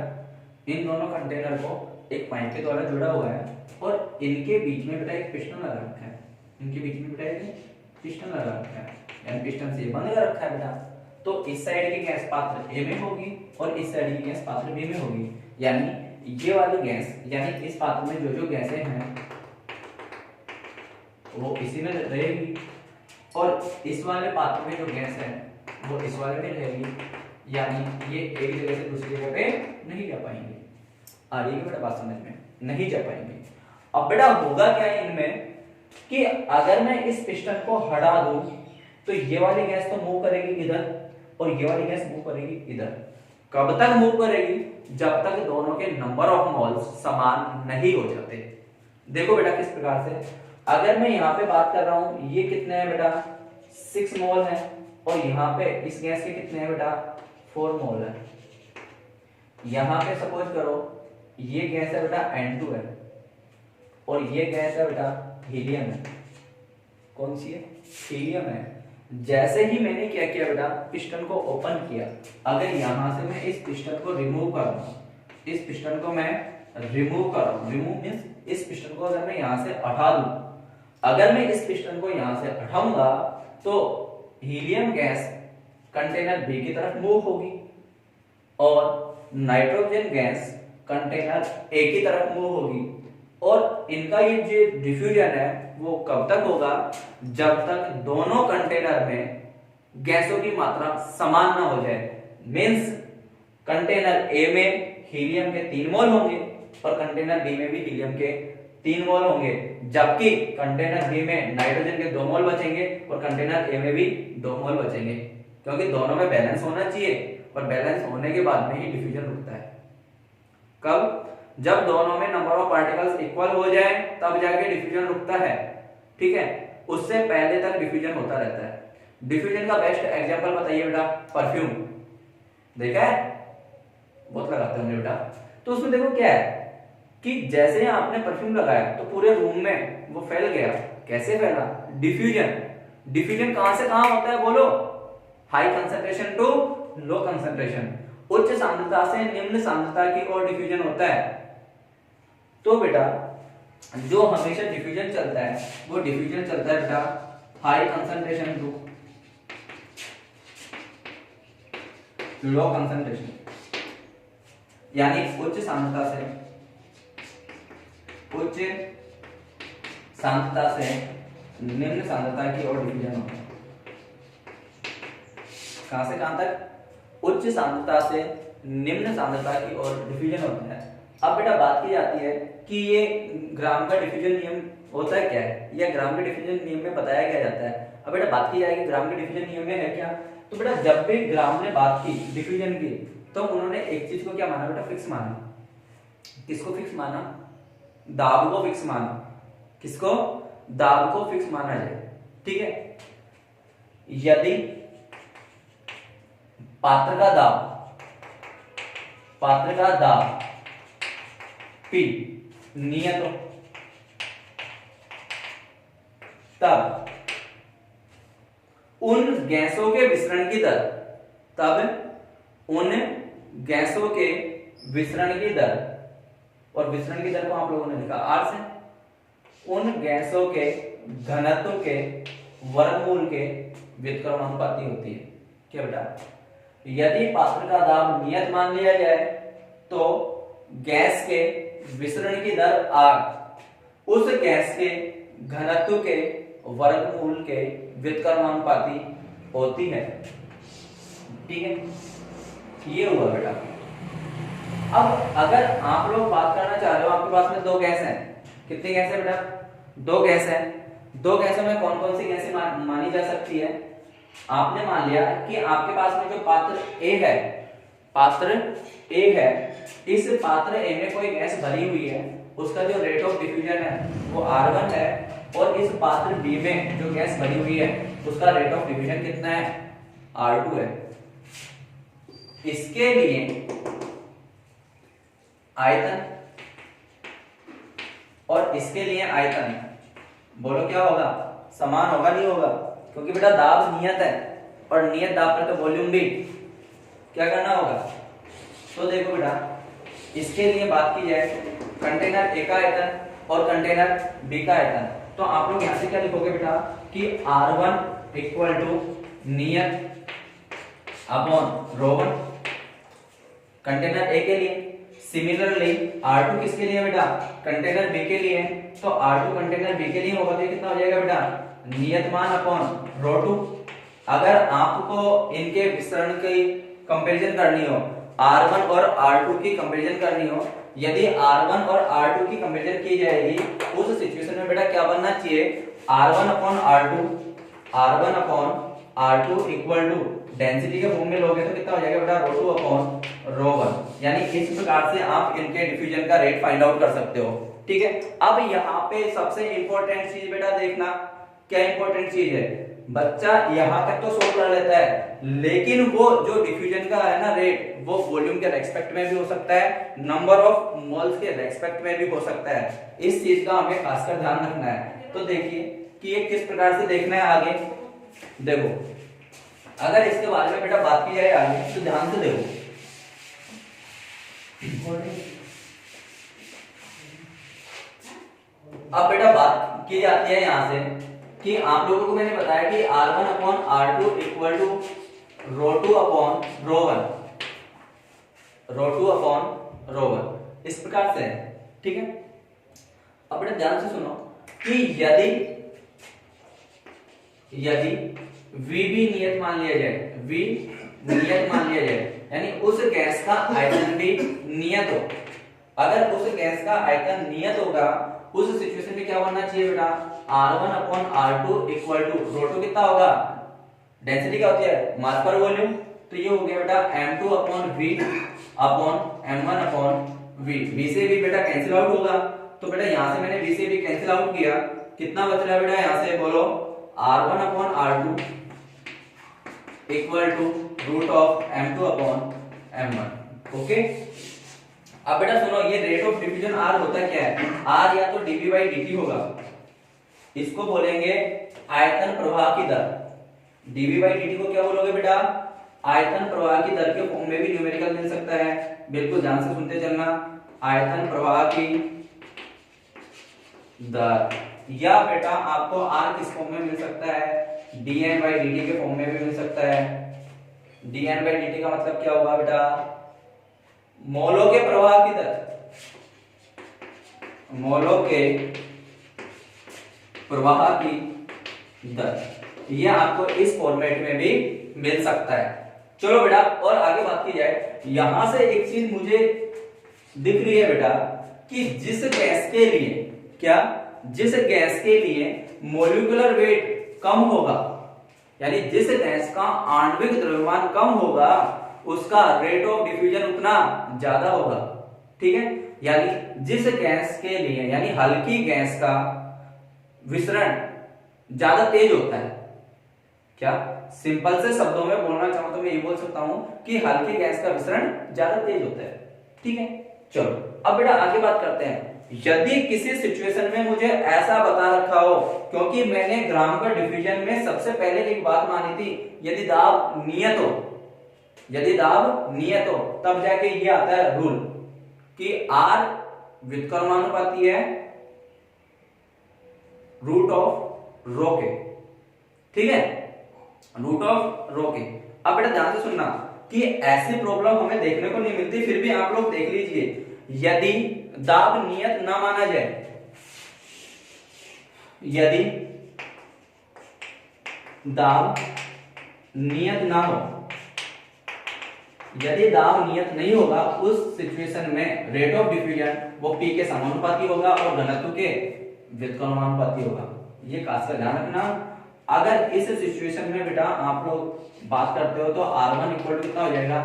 इन दोनों कंटेनर को एक पाइप के द्वारा जुड़ा हुआ है और इनके बीच में बेटा एक पिस्टन लगा रखा है, इनके बीच में बेटा एक पिस्टन लगा रखा है, यानी पिस्टन से ये बंद कर रखा है बेटा। तो इस साइड की गैस पात्र ए में होगी और इस साइड की गैस पात्र बी में होगी, यानी ये वाली गैस यानी इस पात्र में जो गैसें हैं वो इसी में रहेगी और इस वाले पात्र में जो गैस है वो इस वाले में रहेगी, यानी ये एक जगह से दूसरी जगह पे नहीं जा पाएंगे। आ रही है बेटा बात समझ में, नहीं जा पाएंगे। अब बेटा होगा क्या इनमें कि अगर मैं इस पिस्टन को हटा दूं तो ये वाली गैस तो मूव करेगी इधर और ये वाली गैस मूव करेगी इधर। कब तक मूव करेगी? जब तक दोनों के नंबर ऑफ मोल्स समान नहीं हो जाते। देखो बेटा किस प्रकार से, अगर मैं यहाँ पे बात कर रहा हूं, ये कितने हैं बेटा 6 मोल है, और यहाँ पे इस गैस के कितने हैं बेटा 4 मोल है। यहाँ पे सपोज करो ये गैस है बेटा N2 है और ये गैस है बेटा हीलियम है। कौन सी है? हीलियम है। जैसे ही मैंने क्या किया बेटा, पिस्टन को ओपन किया, अगर यहां से मैं इस पिस्टन को रिमूव कर दूं, इस पिस्टन को मैं रिमूव कर दूं, रिमूव मींस इस पिस्टन को अगर मैं यहां से हटा दूं, अगर मैं इस पिस्टन को यहां से हटाऊंगा तो हीलियम गैस कंटेनर बी की तरफ मूव होगी और नाइट्रोजन गैस कंटेनर ए की तरफ मूव होगी। और इनका ये जो डिफ्यूजन है वो कब तक होगा? जब तक दोनों कंटेनर में गैसों की मात्रा समान ना हो जाए। मींस कंटेनर ए में हीलियम के 3 मोल होंगे और कंटेनर बी में भी हीलियम के 3 मोल होंगे, जबकि कंटेनर बी में नाइट्रोजन के 2 मोल बचेंगे और कंटेनर ए में भी 2 मोल बचेंगे, क्योंकि दोनों में बैलेंस होना चाहिए और बैलेंस होने के बाद में ही डिफ्यूजन रुकता है। कब? जब दोनों में नंबर ऑफ पार्टिकल्स इक्वल हो जाए तब जाके डिफ्यूजन रुकता है। ठीक है, उससे पहले तक डिफ्यूजन होता रहता है। डिफ्यूजन का बेस्ट एग्जांपल बताइए बेटा, परफ्यूम देखा है, बहुत लगाते होंगे बेटा। तो उसमें देखो क्या है कि जैसे ही आपने परफ्यूम लगाया तो पूरे रूम में वो फैल गया। कैसे फैला? डिफ्यूजन। डिफ्यूजन कहां से कहां होता है बोलो? High concentration to low concentration, उच्च सांद्रता से निम्न सांद्रता की ओर डिफ्यूजन होता है। तो बेटा जो हमेशा डिफ्यूजन चलता है वो डिफ्यूजन चलता है बेटा high concentration to low concentration, यानी उच्च सांद्रता से निम्न सांद्रता की ओर डिफ्यूजन होता है। कहां से कहां तक? उच्च सांद्रता से निम्न सांद्रता की ओर डिफ्यूजन होता है। अब बेटा बात की जाती है कि ये ग्राम का डिफ्यूजन नियम होता है क्या है, या ग्राम के डिफ्यूजन नियम में बताया क्या जाता है। अब बेटा बात की जाएगी ग्राम के डिफ्यूजन नियम में है क्या, तो बेटा जब भी ग्राम ने बात की डिफ्यूजन की तो उन्होंने एक चीज को क्या माना बेटा, फिक्स माना। किसको फिक्स माना? दाब को फिक्स माना। किसको? दाब को फिक्स माना जाए। ठीक है, यदि पात्र का दाब P नियत हो तब उन गैसों के विसरण की दर और विसरण की दर को आप लोगों ने लिखा R से, उन गैसों के घनत्व के वर्गमूल के व्युत्क्रमानुपाती होती है। क्या बेटा? यदि पात्र का दाब नियत मान लिया जाए तो गैस के विसरण की दर R उस गैस के घनत्व के वर्गमूल के व्युत्क्रमानुपाती होती है। ठीक है, ये हुआ बेटा। अब अगर आप लोग बात करना चाह रहे हो, आपके पास में 2 गैस हैं। कितनी गैस है बेटा? 2 गैस है। 2 गैसों में कौन कौन सी गैसें मानी जा सकती है? आपने मान लिया कि आपके पास में जो पात्र ए है, इस पात्र ए में कोई गैस भरी हुई है, उसका जो रेट ऑफ डिफ्यूजन है वो R1 है, और इस पात्र बी में जो गैस भरी हुई है उसका रेट ऑफ डिफ्यूजन कितना है? R2 है। इसके लिए आयतन और इसके लिए आयतन बोलो क्या होगा? समान होगा नहीं होगा? क्योंकि बेटा दाब नियत है और नियत दाब पर तो वॉल्यूम भी क्या करना होगा। तो देखो बेटा, इसके लिए बात की जाए कंटेनर ए का आयतन और कंटेनर बी का आयतन, तो आप लोग यहां से क्या लिखोगे बेटा कि R1 इक्वल टू नियत अपॉन ρ1 कंटेनर ए के लिए। सिमिलरली R2 किसके लिए बेटा? कंटेनर बी के लिए। तो R2 कंटेनर बी के लिए होगा तो कितना हो जाएगा बेटा? नियत मान अपॉन ρ2। अगर आपको इनके विसरण की कंपैरिजन करनी हो, R1 और R2 की कंपैरिजन करनी हो, यदि R1 और R2 की कंपैरिजन की जाएगी उस सिचुएशन में बेटा क्या बनना चाहिए? R1 upon R2 R2 equal to density के फॉर्म में लोगे तो कितना हो जाएगा बेटा ρ2 अपॉन ρ1। यानी इस प्रकार से आप इनके डिफ्यूजन का रेट फाइंड आउट कर सकते हो। ठीक है, अब यहाँ पे सबसे इंपॉर्टेंट चीज बेटा देखना, क्या इंपॉर्टेंट चीज है, बच्चा यहाँ तक तो सोल्व कर लेता है, लेकिन वो जो डिफ्यूजन का है ना रेट, वो वॉल्यूम के रेस्पेक्ट में भी हो सकता है, नंबर ऑफ मोल्स के रेस्पेक्ट में भी हो सकता है। इस चीज का हमें खासकर ध्यान रखना है। तो देखिए कि ये किस प्रकार से देखना है आगे। देखो अगर इसके बारे में बेटा बात की जाए आगे तो ध्यान से देखो। अब बेटा बात की जाती है यहाँ से कि आप लोगों को मैंने बताया कि R1 upon R2 equal to ρ2 upon ρ1, ρ2 upon ρ1 इस प्रकार से है। ठीक है, अब बेटा ध्यान से सुनो कि यदि V भी नियत मान लिया जाए, V नियत मान लिया जाए, यानी उस गैस का आयतन भी नियत हो, अगर उस गैस का आयतन नियत होगा उस सिचुएशन में क्या बनना चाहिए बेटा, R1 upon R2 equal to ρ2 कितना होगा, डेंसिटी क्या होती है, मास पर वॉल्यूम, तो ये हो गया बेटा m2 upon v upon m1 upon v। v से भी बेटा कैंसिल आउट होगा, तो बेटा यहाँ से मैंने v से भी कैंसिल आउट किया, कितना बच रहा है बेटा यहाँ से बोलो, R1 upon R2 equal to root of m2 upon m1। Okay, अब बेटा सुनो, ये रेट ऑफ डिफ्यूजन R होता क्या है, R या तो dV बाई dt होगा, इसको बोलेंगे आयतन प्रवाह की दर। dV बाई dt को क्या बोलोगे बेटा, आयतन प्रवाह की दर के फॉर्म में भी न्यूमेरिकल मिल सकता है, बिल्कुल ध्यान से सुनते चलना, आयतन प्रवाह की दर, या बेटा आपको R किस फॉर्म में मिल सकता है, dN बाई dt के फॉर्म में भी मिल सकता है। dN बाई dt का मतलब क्या होगा बेटा, मोलों के प्रवाह की दर, मोलों के प्रवाह की दर, यह आपको इस फॉर्मेट में भी मिल सकता है। चलो बेटा और आगे बात की जाए, यहां से एक चीज मुझे दिख रही है बेटा कि जिस गैस के लिए क्या, जिस गैस के लिए मोलिकुलर वेट कम होगा, यानी जिस गैस का आणविक द्रव्यमान कम होगा उसका रेट ऑफ डिफ्यूजन उतना ज्यादा होगा। ठीक है, यानी जिस गैस के लिए, यानी हल्की गैस का विसरण ज्यादा तेज होता है, क्या सिंपल से शब्दों में बोलना चाहूं तो मैं ये बोल सकता हूं कि हल्की गैस का विसरण ज्यादा तेज होता है। ठीक है, चलो अब बेटा आगे बात करते हैं। यदि किसी सिचुएशन में मुझे ऐसा बता रखा हो, क्योंकि मैंने ग्राम डिफ्यूजन में सबसे पहले एक बात मानी थी, यदि दाब नियत हो, यदि दाब नियत हो तब जाके ये आता है रूल कि R व्युत्क्रमानुपाती है रूट ऑफ रो के। ठीक है, रूट ऑफ रो के। अब बेटा ध्यान से सुनना कि ऐसी प्रॉब्लम हमें देखने को नहीं मिलती, फिर भी आप लोग देख लीजिए, यदि दाब नियत ना माना जाए, यदि दाब नियत ना हो, यदि दाब नियत नहीं होगा, उस सिचुएशन में रेट ऑफ डिफ्यूजन वो P के समानुपाती होगा और घनत्व के व्युत्क्रमानुपाती होगा। ये खास कर ध्यान रखना। अगर इस सिचुएशन में बेटा आप लोग बात करते हो तो R1 इक्वल टू कितना हो जाएगा,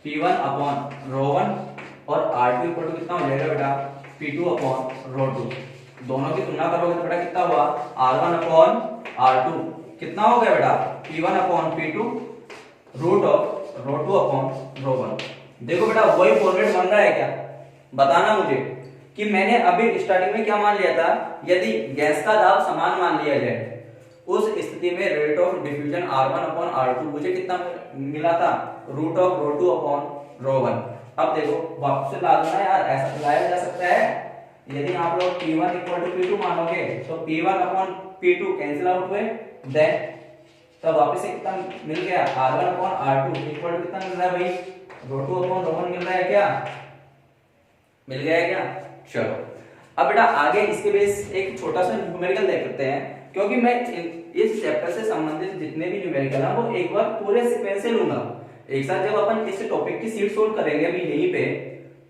P1 अपॉन ρ1 और R2 इक्वल टू कितना हो जाएगा बेटा, P2 अपॉन ρ2। दोनों की तुलना करोगे तो बेटा कितना हुआ, R1 अपॉन R2 कितना हो गया बेटा, P1 upon P2 root of ρ2 upon ρ1। देखो बेटा वही फॉर्मेट बन रहा है क्या, बताना मुझे कि मैंने अभी स्टार्टिंग में क्या मान लिया था, यदि गैस का दाब समान मान लिया जाए उस स्थिति में rate of diffusion R1 upon R2 मुझे कितना मिला था, रूट ऑफ ρ2 अपॉन ρ1। अब देखो वापस से ला देना यार, ऐसा लाया जा सकता है। यदि आप लोग P1 इक्वल टू P2 मानोगे तो P1 upon P2 cancel out हुए, देन तब वापस से कितना मिल गया, R1 upon R2 equal to कितना मिल रहा है भाई, ρ2 अपॉन ρ1 मिल रहा है क्या, मिल गया है क्या। चलो अब बेटा आगे इसके बेस एक छोटा सा न्यूमेरिकल देख लेते हैं, क्योंकि मैं इस चैप्टर से संबंधित जितने भी न्यूमेरिकल हैं वो एक बार पूरे सीक्वेंस से लूंगा। एक साथ जब अपन इस टॉपिक की सीट सोल्व करेंगे अभी यहीं पे,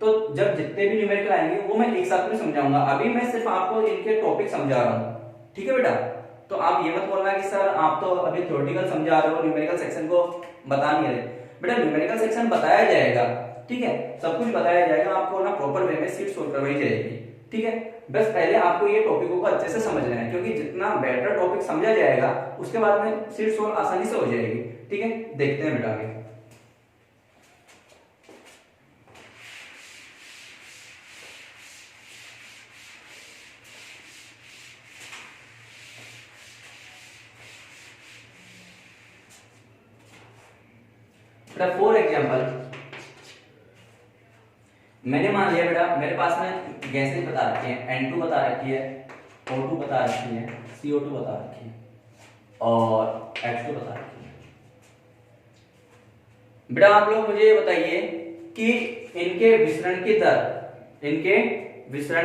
तो जब जितने भी न्यूमेरिकल आएंगे वो मैं एक साथ में समझाऊंगा। अभी मैं सिर्फ आपको इनके टॉपिक समझा रहा हूँ। ठीक है बेटा, तो आप ये मत बोलना कि सर आप तो अभी थ्योरेटिकल समझा रहे हो, न्यूमेरिकल सेक्शन को बता नहीं रहे। बेटा न्यूमेरिकल सेक्शन बताया जाएगा, ठीक है, सब कुछ बताया जाएगा आपको ना, प्रॉपर वे में शीट सोल्व करवाई जाएगी, ठीक है। बस पहले आपको ये टॉपिकों को अच्छे से समझ लेना है, क्योंकि जितना बेटर टॉपिक समझा जाएगा उसके बाद में शीट सोल्व आसानी से हो जाएगी, ठीक है। देखते हैं बेटा आगे। फॉर एग्जाम्पल मैंने मान लिया बेटा मेरे पास में गैसेज बता रखी है, N2 बता रखी है, O2 बता रखी है, CO2 बता रखी है और H2 बता रखी है। बेटा आप लोग मुझे ये बताइए कि इनके विसरण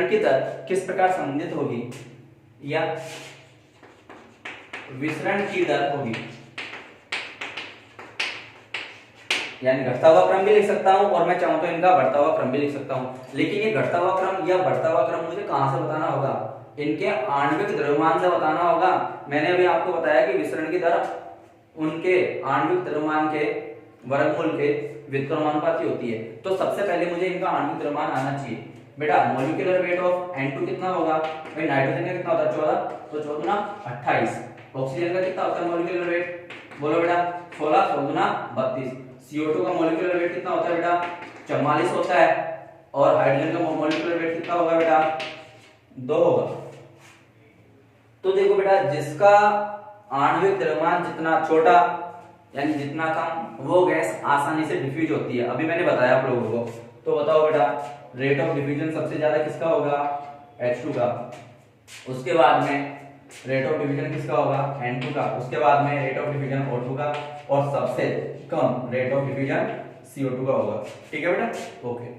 की दर किस प्रकार संबंधित होगी, या विसरण की दर होगी, यानी घटता हुआ क्रम भी लिख सकता हूं और मैं चाहूं तो इनका बढ़ता हुआ क्रम भी लिख सकता हूं। लेकिन ये घटता हुआ क्रम या बढ़ता हुआ क्रम मुझे कहां से बताना होगा, इनके आणविक द्रव्यमान से बताना होगा। मैंने अभी आपको बताया कि विसरण की दर उनके आणविक द्रव्यमान के वर्गमूल के व्युत्क्रमानुपाती होती है। तो सबसे पहले मुझे इनका आणविक द्रव्यमान आना चाहिए। बेटा मॉलिक्यूलर वेट ऑफ N2 कितना होगा, भाई नाइट्रोजन का कितना होता है 14, तो 14 गुना 28। ऑक्सीजन का कितना होता है मॉलिक्यूलर वेट, बोलो बेटा 16, 16 गुना 32। CO2 का मॉलिक्यूलर वेट कितना होता है बेटा 44 होता है, और हाइड्रोजन का मॉलिक्यूलर वेट कितना होगा बेटा 2 होगा। तो देखो बेटा जिसका आणविक द्रव्यमान जितना छोटा यानी जितना कम, वो गैस आसानी से डिफ्यूज होती है। अभी मैंने बताया आप लोगों को, तो बताओ बेटा रेट ऑफ डिफ्यूजन सबसे ज्यादा किसका होगा, H2 का। उसके बाद में रेट ऑफ डिवीजन किसका होगा, N2 का। उसके बाद में रेट ऑफ डिवीजन O2 का, और सबसे कम रेट ऑफ डिवीजन CO2 का होगा, ठीक है बेटा, ओके।